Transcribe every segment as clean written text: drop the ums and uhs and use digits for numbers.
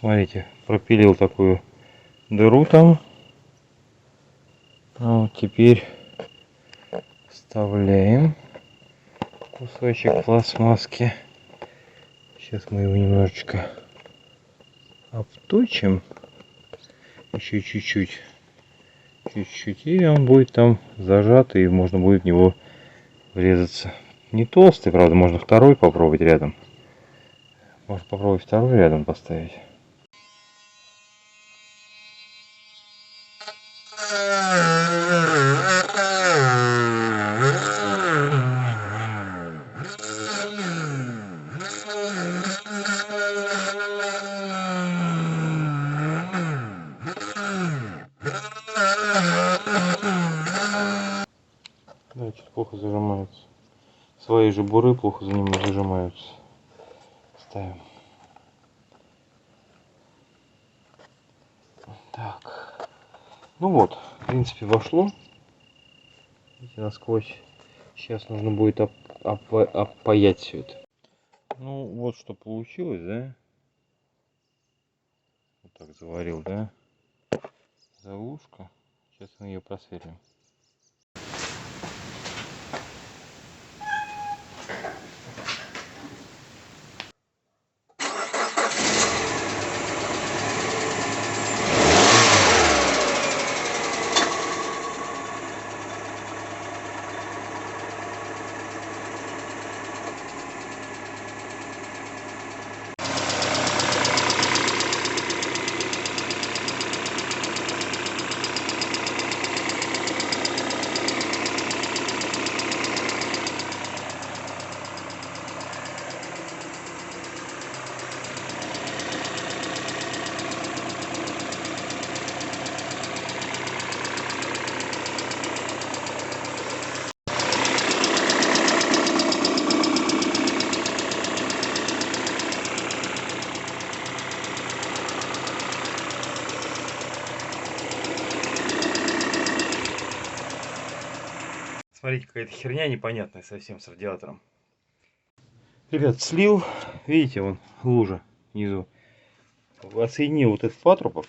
Смотрите, пропилил такую дыру там. Вот теперь вставляем кусочек пластмасски. Сейчас мы его немножечко обточим. Еще чуть-чуть. Чуть-чуть. И он будет там зажат, и можно будет в него врезаться. Не толстый, правда, можно второй попробовать рядом. Можно попробовать второй рядом поставить. Да, чуть плохо зажимается. Свои же буры плохо за ними зажимаются. Ставим. Так. Ну вот, в принципе, вошло. Видите, насквозь. Сейчас нужно будет опаять все это. Ну, вот что получилось, да? Вот так заварил, да? Заглушка. Сейчас мы ее просверлим. Смотрите, какая-то херня непонятная совсем с радиатором. Ребят, слил, видите, вон лужа внизу. Отсоединил вот этот патрубок.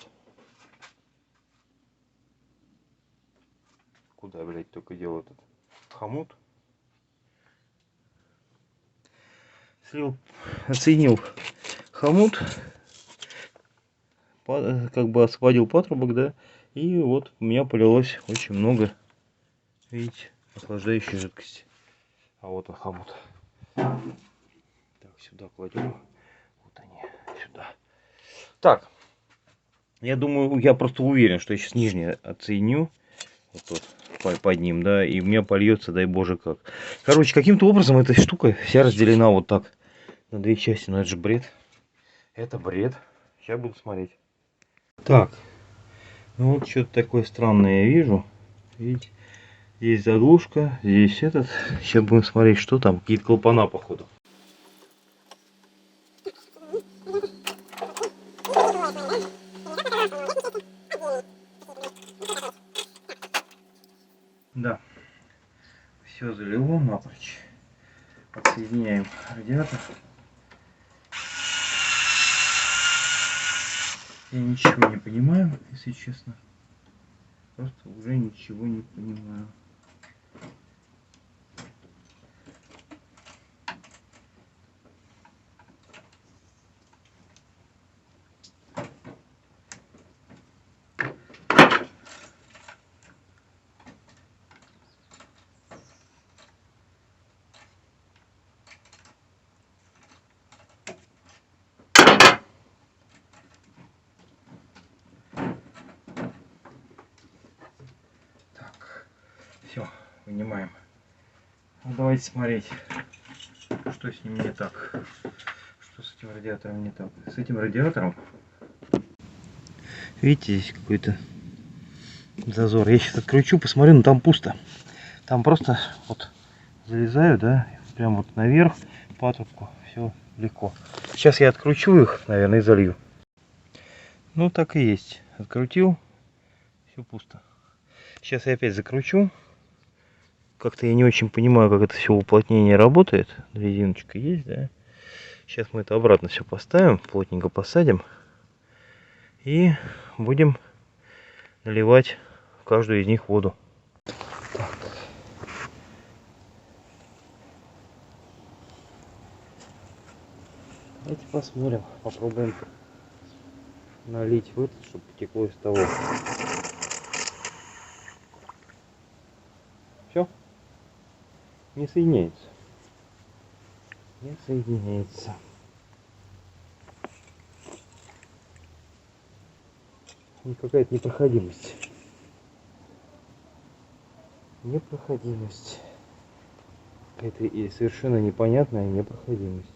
Куда, блядь, только делал этот хомут. Слил, отсоединил хомут. Как бы освободил патрубок, да. И вот у меня полилось очень много, видите, охлаждающей жидкости. А вот он хомут. Так, сюда кладем. Вот они, сюда. Так, я думаю, я просто уверен, что я сейчас нижний отсоединю. Вот тут, под ним, да, и у меня польется, дай боже как. Короче, каким-то образом эта штука вся разделена вот так на две части. Но это же бред. Это бред. Сейчас буду смотреть. Так, ну вот что-то такое странное я вижу. Видите, есть заглушка, здесь этот. Сейчас будем смотреть, что там. Какие-то клапана, походу. Да, все залило напрочь. Отсоединяем радиатор. Я ничего не понимаю, если честно. Просто уже ничего не понимаю. Все, вынимаем. Ну, давайте смотреть, что с ним не так. Что с этим радиатором не так. С этим радиатором, видите, здесь какой-то зазор. Я сейчас откручу, посмотрю, но там пусто. Там просто вот залезаю, да, прям вот наверх патрубку. Все легко. Сейчас я откручу их, наверное, и залью. Ну, так и есть. Открутил, все пусто. Сейчас я опять закручу. Как-то я не очень понимаю, как это все уплотнение работает. Резиночка есть, да? Сейчас мы это обратно все поставим, плотненько посадим. И будем наливать в каждую из них воду. Так. Давайте посмотрим, попробуем налить в это, чтобы потекло из того. Все? Не соединяется. Не соединяется. Какая-то непроходимость. Непроходимость. Какая-то и совершенно непонятная непроходимость.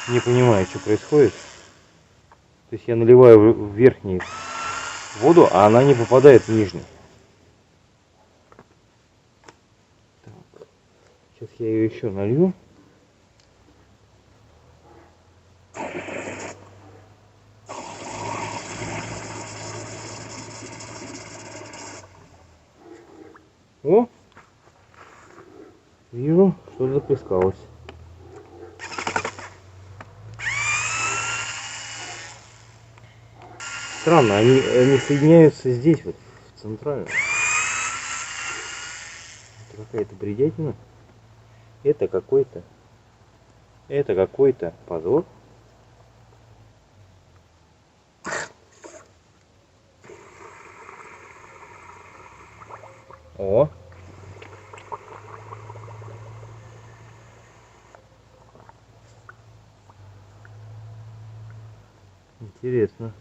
Не понимаю, что происходит. То есть я наливаю в верхний воду, а она не попадает в нижний. Так. Сейчас я ее еще налью. О! Вижу, что заплескалось. Странно, они соединяются здесь, вот, в центральном. Это какая-то бредятина. Это какой-то позор. О! Интересно.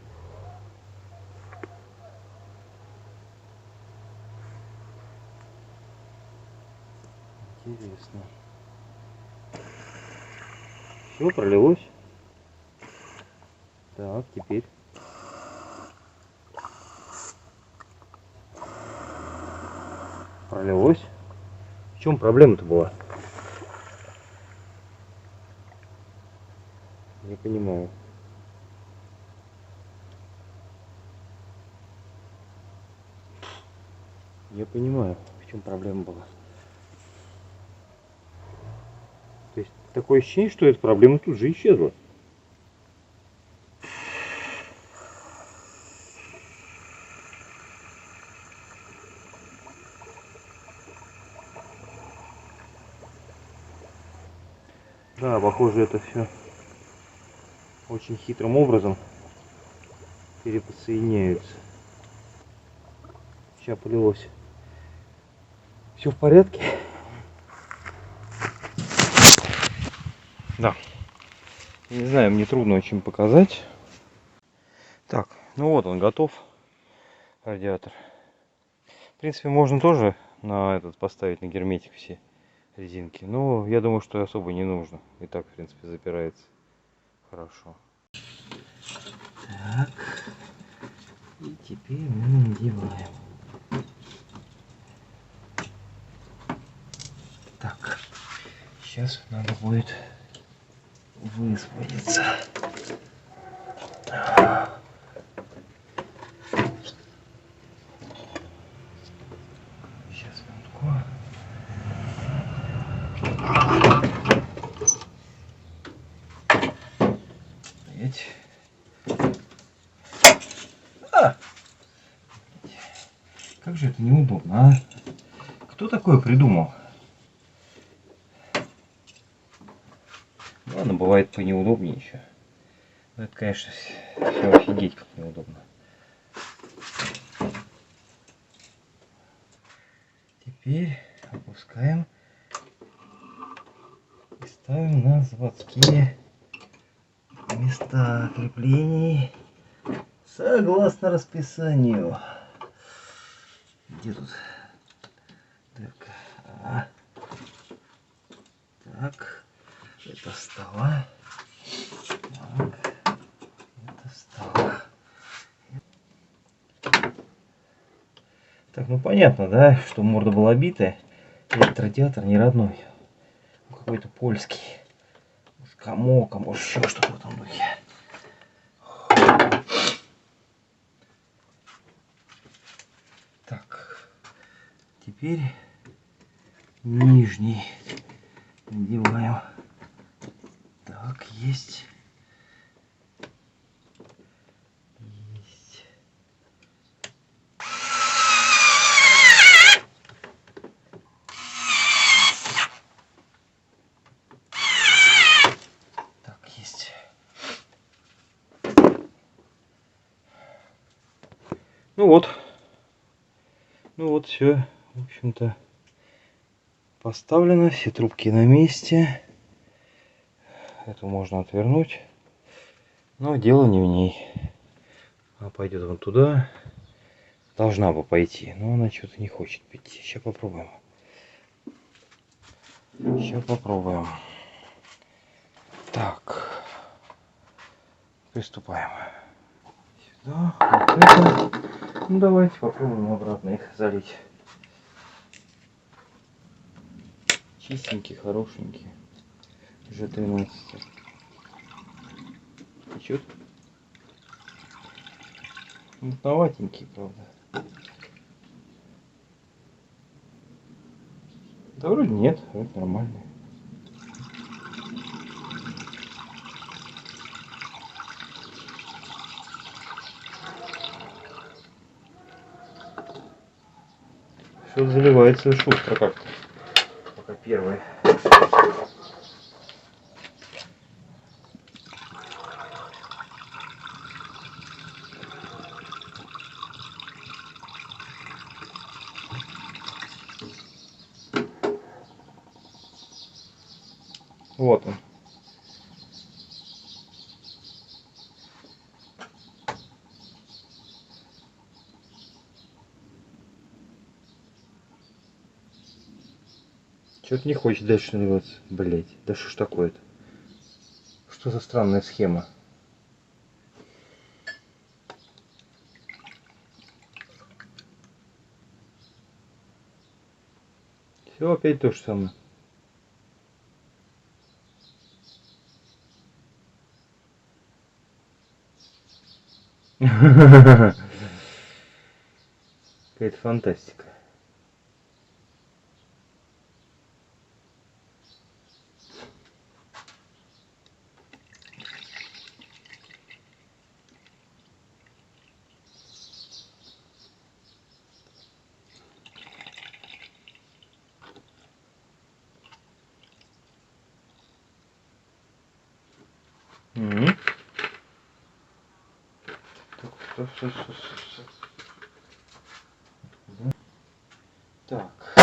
Интересно. Все, пролилось. Так, теперь. Пролилось. В чем проблема-то была? Не понимаю. Не понимаю, в чем проблема была. То есть такое ощущение, что эта проблема тут же исчезла. Да, похоже, это все очень хитрым образом переподсоединяются. Сейчас полилось. Все в порядке? Да. Не знаю, мне трудно очень показать. Так, ну вот он готов, радиатор. В принципе, можно тоже на этот поставить, на герметик все резинки. Но я думаю, что особо не нужно. И так, в принципе, запирается хорошо. Так. И теперь мы надеваем. Так. Сейчас надо будет высвободиться. Сейчас, минутку. Стоять. Как же это неудобно, а? Кто такое придумал? Ладно, бывает понеудобнее еще. Но это, конечно, все офигеть как неудобно. Теперь опускаем и ставим на заводские места креплений согласно расписанию. Где тут? Так, так, это стола. Так, это стола. Так, ну понятно, да, что морда была битая. Этот радиатор не родной. Какой-то польский. С комок, а может еще что-то в этом духе. Теперь нижний надеваем. Так, есть. Есть. Так, есть. Ну вот. Ну вот, все, в общем-то, поставлено. Все трубки на месте. Эту можно отвернуть. Но дело не в ней. Она пойдет вон туда. Должна бы пойти, но она что-то не хочет пойти. Сейчас попробуем. Сейчас попробуем. Так. Приступаем. Сюда. Вот это. Ну давайте попробуем обратно их залить. Чистенький, хорошенький. G13. Течет. Мутноватенький, правда. Да вроде нет, вроде нормально. Все заливается шустро как-то. Пока первое. Вот он. Что-то не хочет дальше наливаться. Блять, да что ж такое-то? Что за странная схема? Все опять то же самое. Какая-то фантастика. Мгм. Так.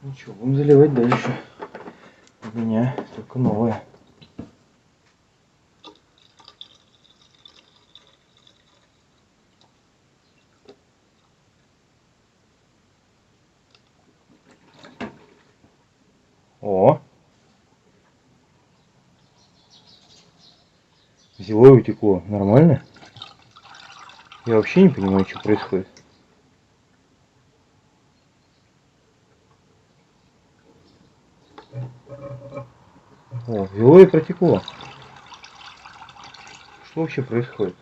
Ну что, будем заливать дальше. У меня только новое. О! Взяло и утекло. Нормально? Я вообще не понимаю, что происходит. О, взяло и протекло. Что вообще происходит?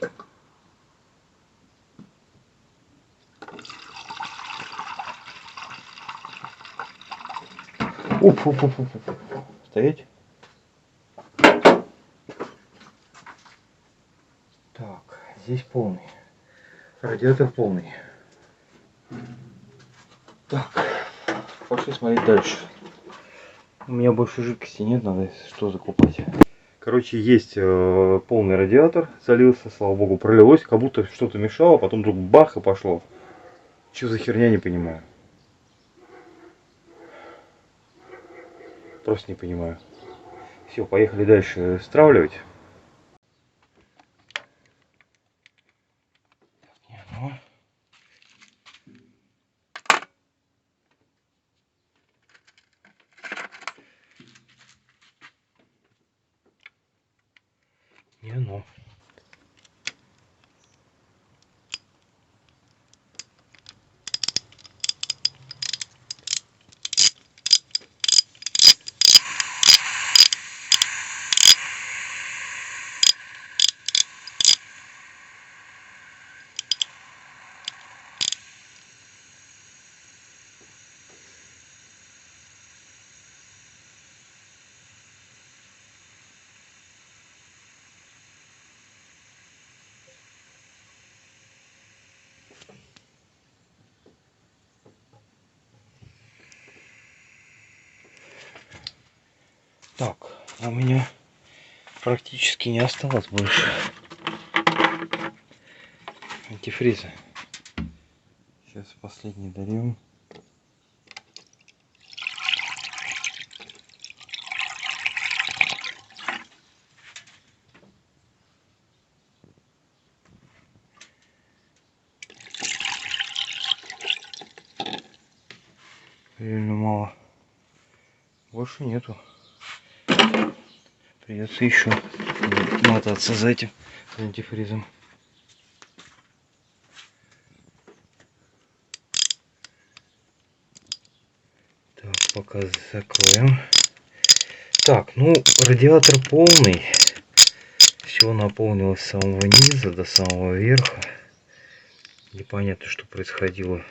Оп, оп, оп, оп, оп. Стоять. Так, здесь полный. Радиатор полный. Так, пошли смотреть дальше. У меня больше жидкости нет, надо что закупать. Короче, есть полный радиатор, залился, слава богу, пролилось, как будто что-то мешало, потом вдруг бах и пошло. Что за херня, не понимаю. Просто не понимаю. Все, поехали дальше стравливать. Не оно. Так, у меня практически не осталось больше антифриза. Сейчас последний дольем. Реально мало. Больше нету. Придется еще мотаться за этим антифризом. Так, пока закроем. Так, ну радиатор полный. Все наполнилось с самого низа до самого верха. Непонятно, что происходило.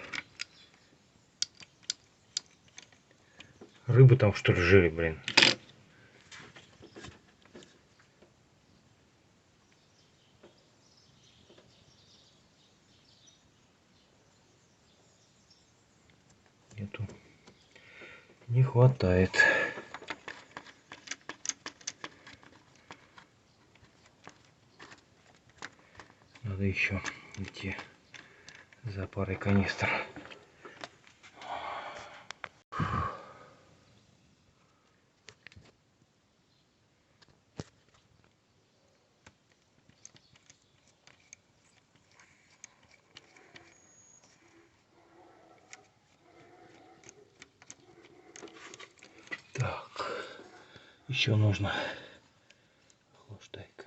Рыбы там что ли жили, блин. Нету. Не хватает. Надо еще идти за парой канистр. Так, еще нужно охлаждайка.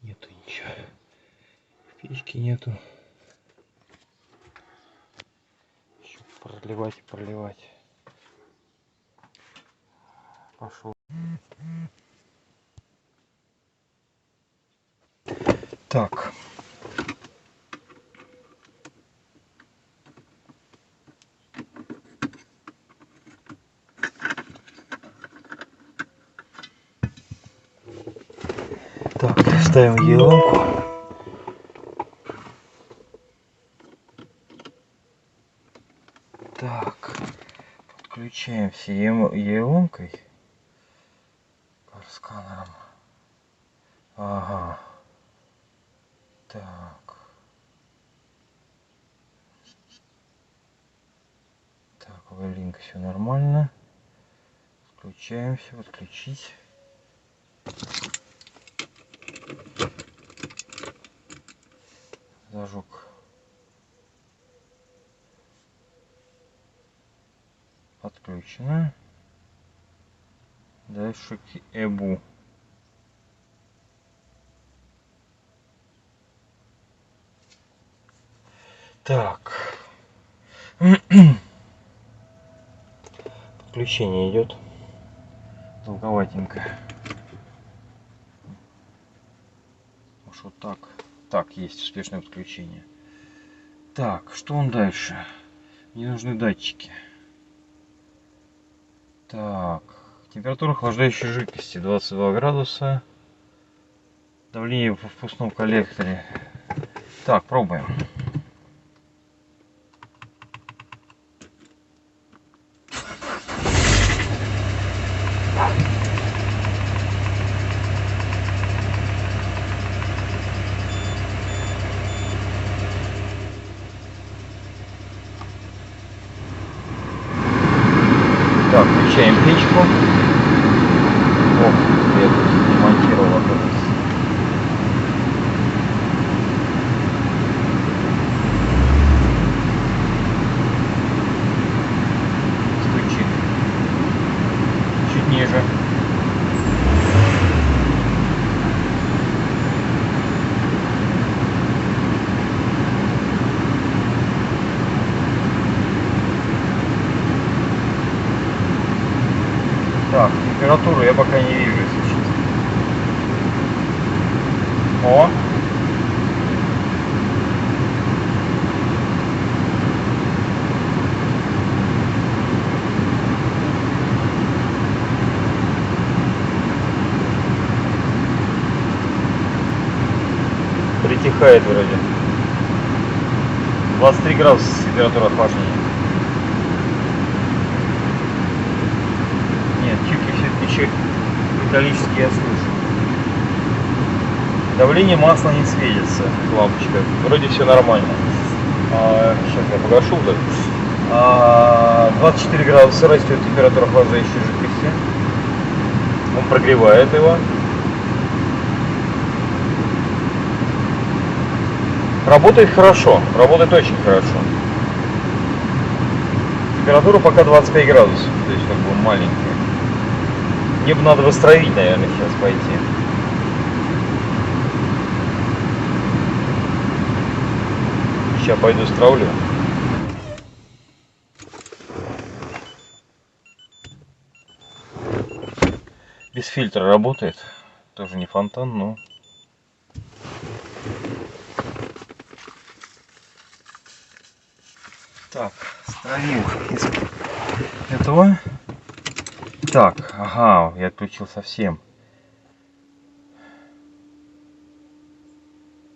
Нету ничего. Печки нету. Еще проливать и проливать. Пошел. Так. Так, ставим еленку. Так, подключаемся еленкой сканером. Ага. Так. Так, валинка, все нормально. Включаемся, подключить. Зажег. Подключено. Дальше к ЭБУ. Так. Подключение идет. Долговатенько. Может вот так. Так, есть успешное подключение. Так, что он дальше? Мне нужны датчики. Так, температура охлаждающей жидкости 22 градуса. Давление в впускном коллекторе. Так, пробуем. Так, включаем печку. Ох, я тут не монтировал, оказывается. Стучит. Чуть ниже. Так, температуру я пока не вижу, если честно. О! Притихает вроде. 23 градуса температура охлаждения. ключик металлический я слышу. Давление масла не светится, лампочка. Вроде все нормально. Сейчас я погашу. 24 градуса растет температура охлаждающей жидкости. Он прогревает его. Работает хорошо, работает очень хорошо. Температура пока 25 градусов, то есть как бы маленькая. Мне бы надо восстановить, наверное, сейчас пойти. Сейчас пойду стравлю. Без фильтра работает. Тоже не фонтан, но... Так, стравил из этого. Так, ага, я отключил совсем.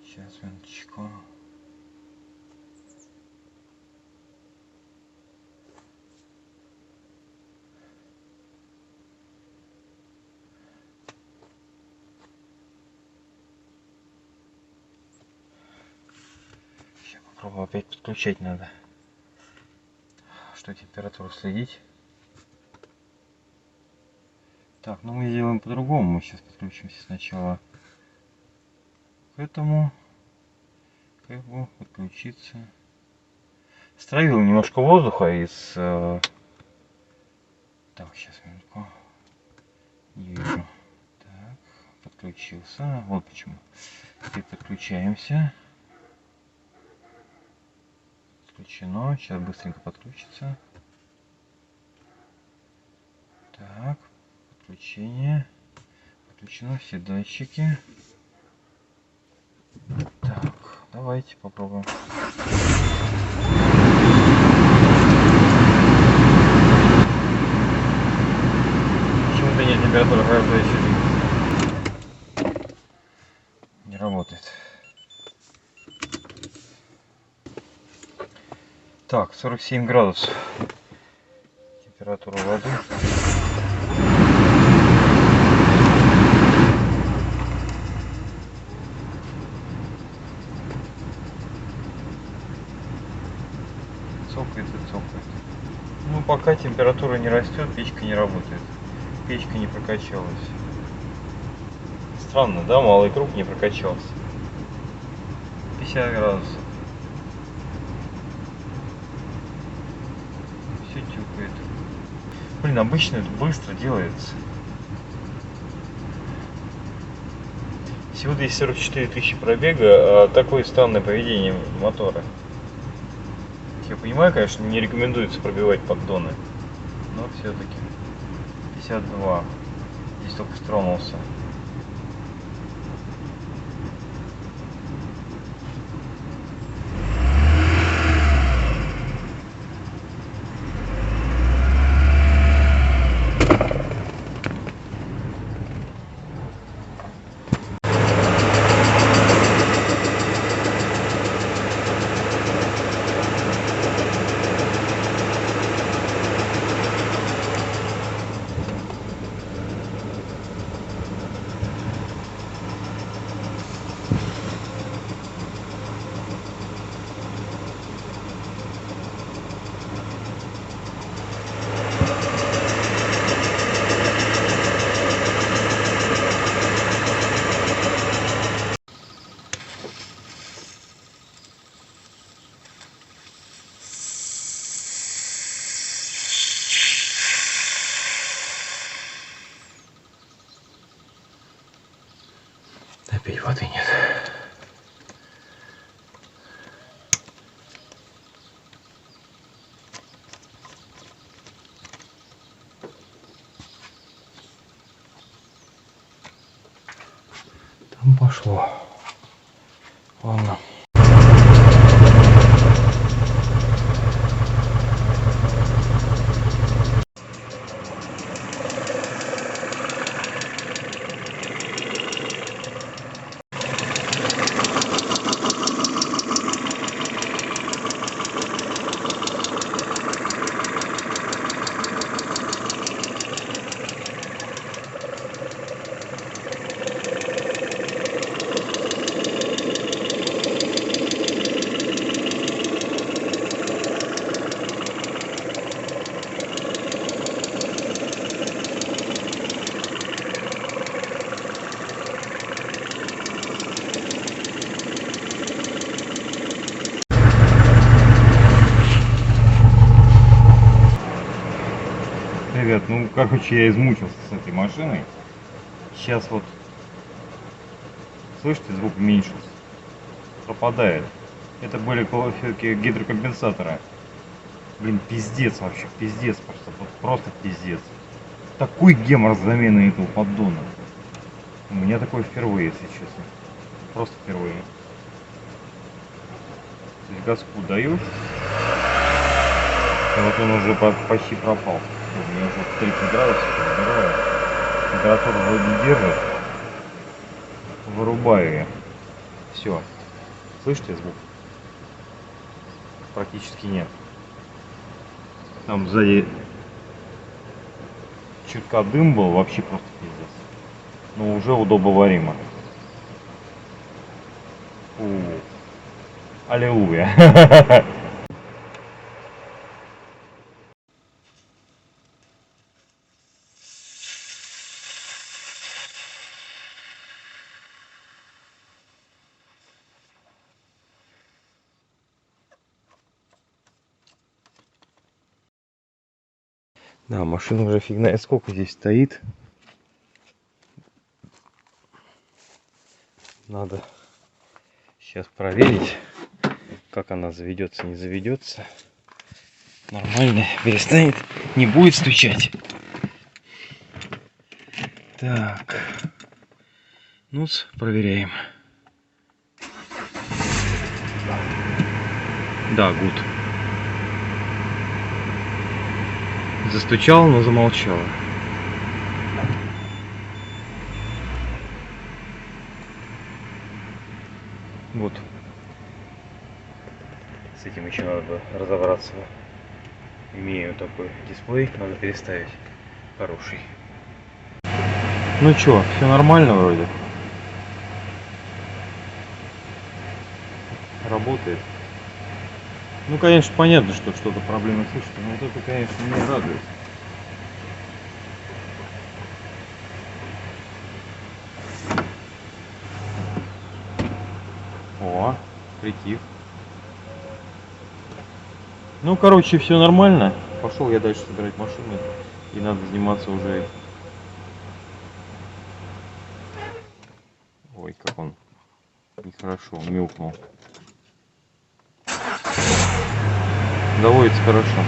Сейчас, минуточку. Сейчас попробую опять подключать надо. Что температуру следить. Так, ну мы сделаем по-другому. Мы сейчас подключимся сначала к этому. Как бы подключиться. Стравил немножко воздуха из... Так, сейчас минутку. Не вижу. Так, подключился. Вот почему. Теперь подключаемся. Подключено. Сейчас быстренько подключится. Так, подключение. Подключено все датчики. Так, давайте попробуем. Почему-то нет температуры охлаждающей жидкости. Не работает. Так, 47 градусов. Температура воды. Цокает и цокает. Ну, пока температура не растет, печка не работает. Печка не прокачалась. Странно, да? Малый круг не прокачался. 50 градусов. Все тюкает. Блин, обычно это быстро делается. Всего 244 тысячи пробега, а такое странное поведение мотора. Я понимаю, конечно, не рекомендуется пробивать поддоны, но все-таки 52. Здесь только стронулся. Опять воды нет. Там пошло. Ладно. ребят, ну короче я измучился с этой машиной. Сейчас вот, слышите, звук уменьшился, пропадает. Это были все-таки гидрокомпенсаторы. Блин, пиздец вообще, пиздец просто, вот просто пиздец. Такой гемор замены этого поддона. У меня такое впервые, если честно. Просто впервые. То есть газку даешь, и вот он уже почти пропал. У меня уже 30 градусов, забираю. Температура вроде держит. Вырубаю я. Все. Слышите звук? Практически нет. Там сзади чутка дым был, вообще просто пиздец. Но уже удобоваримо. Аллилуйя. Да, машина уже фиг знает сколько здесь стоит. Надо сейчас проверить, как она заведется, не заведется. Нормально, перестанет, не будет стучать. Так, ну проверяем. Да, гуд. Застучал, но замолчал. Вот. С этим еще надо разобраться. Имею такой дисплей, надо переставить. Хороший. Ну чё, все нормально вроде. Работает. Ну, конечно, понятно, что что-то проблемы слышите, но вот это, конечно, меня радует. О, притих. Ну, короче, все нормально. Пошел я дальше собирать машину. И надо заниматься уже. Ой, как он нехорошо мяукнул. Доводится хорошо.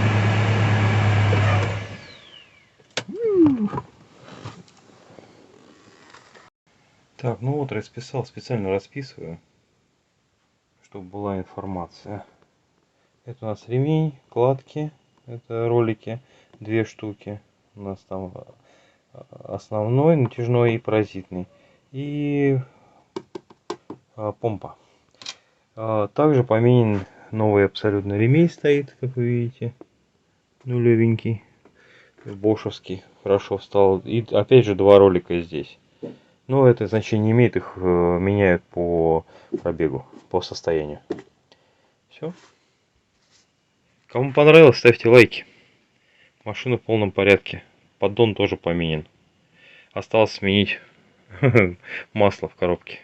Так, ну вот расписал, специально расписываю, чтобы была информация. Это у нас ремень, кладки, это ролики, 2 штуки. У нас там основной, натяжной и паразитный. И помпа. Также поменен новый абсолютно ремень стоит, как вы видите. Нулевенький. Бошевский. Хорошо встал. И опять же 2 ролика здесь. Но это значение не имеет, их меняют по пробегу, по состоянию. Все. Кому понравилось, ставьте лайки. Машина в полном порядке. Поддон тоже поменен. Осталось сменить масло в коробке.